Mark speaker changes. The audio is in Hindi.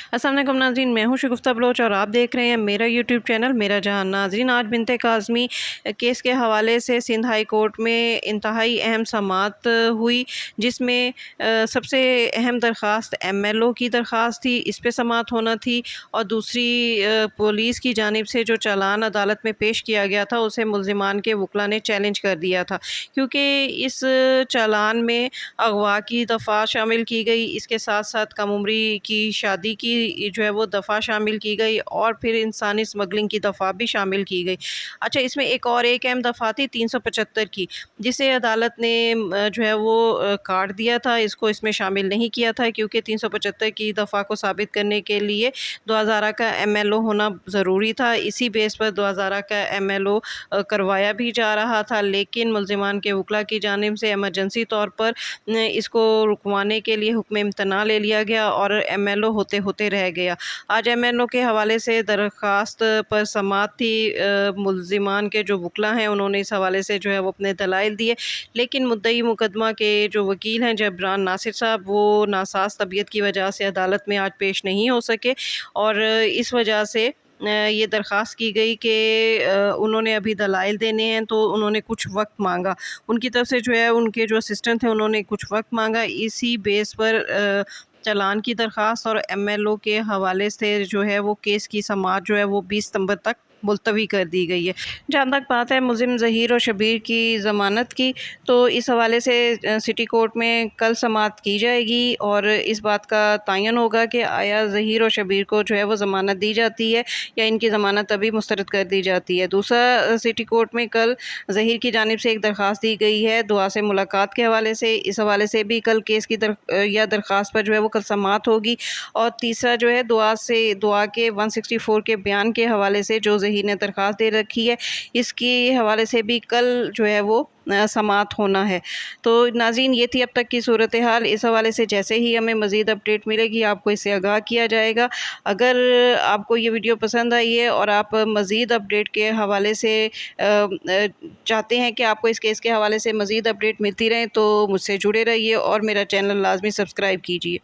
Speaker 1: अस्सलाम वालेकुम नाज़रीन, मैं हूँ शगुफ्ता बलोच और आप देख रहे हैं मेरा यूट्यूब चैनल मेरा जहां। नाज़रीन, आज बिनते काज़मी केस के हवाले से सिंध हाई कोर्ट में इंतहाई अहम समाअत हुई, जिसमें सबसे अहम दरख्वास्त MLO की दरख्वास्त थी, इस पे समाअत होना थी। और दूसरी पुलिस की जानिब से जो चालान अदालत में पेश किया गया था उसे मुल्ज़िमान के वकला ने चैलेंज कर दिया था, क्योंकि इस चालान में अगवा की दफ़ा शामिल की गई, इसके साथ साथ कम उम्री की शादी की जो है वो दफ़ा शामिल की गई और फिर इंसानी स्मगलिंग की दफ़ा भी शामिल की गई। अच्छा, इसमें एक अहम दफ़ा थी 375 की, जिसे अदालत ने जो है वो काट दिया था, इसको इसमें शामिल नहीं किया था, क्योंकि 375 की दफ़ा को साबित करने के लिए 2000 का MLO होना ज़रूरी था। इसी बेस पर 2000 का MLO करवाया भी जा रहा था, लेकिन मुल्ज़िमान के वकला की जानिब से एमरजेंसी तौर पर इसको रुकवाने के लिए हुक्म इम्तना ले लिया गया और MLO होते होते रह गया। आज MLO के हवाले से दरख्वास्त पर समाअत थी। मुल्ज़िमान के जो वकला हैं उन्होंने इस हवाले से जो है वो अपने दलाइल दिए, लेकिन मुद्दई मुकदमा के जो वकील हैं जबरान नासिर साहब, वो नासाज तबीयत की वजह से अदालत में आज पेश नहीं हो सके और इस वजह से ये दरख्वास्त की गई कि उन्होंने अभी दलाइल देने हैं, तो उन्होंने कुछ वक्त मांगा। उनकी तरफ से जो है उनके जो असिस्टेंट थे उन्होंने कुछ वक्त मांगा। इसी बेस पर चालान की दरख्वास्त और MLO के हवाले से जो है वो केस की समाअत जो है वो 20 सितंबर तक मुलतवी कर दी गई है। जहाँ तक बात है मुलज़िम ज़हीर और शबीर की ज़मानत की, तो इस हवाले से सिटी कोर्ट में कल समाअत की जाएगी और इस बात का तयन होगा कि आया ज़हीर और शबीर को जो है वो ज़मानत दी जाती है या इनकी ज़मानत अभी मुस्तरद कर दी जाती है। दूसरा, सिटी कोर्ट में कल ज़हीर की जानिब से एक दरख्वास्त दी गई है दुआ से मुलाकात के हवाले से, इस हवाले से भी कल केस की दरख्वास्त पर जो है वो कल समाअत होगी। और तीसरा जो है दुआ के 164 के बयान के हवाले से जो ज़हीर ने दरख्वास्त दे रखी है, इसके हवाले से भी कल जो है वो समाअत होना है। तो नाज़रीन, ये थी अब तक की सूरत हाल। इस हवाले से जैसे ही हमें मज़ीद अपडेट मिलेगी आपको इससे आगाह किया जाएगा। अगर आपको ये वीडियो पसंद आई है और आप मज़ीद अपडेट के हवाले से चाहते हैं कि आपको इस केस के हवाले से मज़ीद अपडेट मिलती रहे, तो मुझसे जुड़े रहिए और मेरा चैनल लाजमी सब्सक्राइब कीजिए।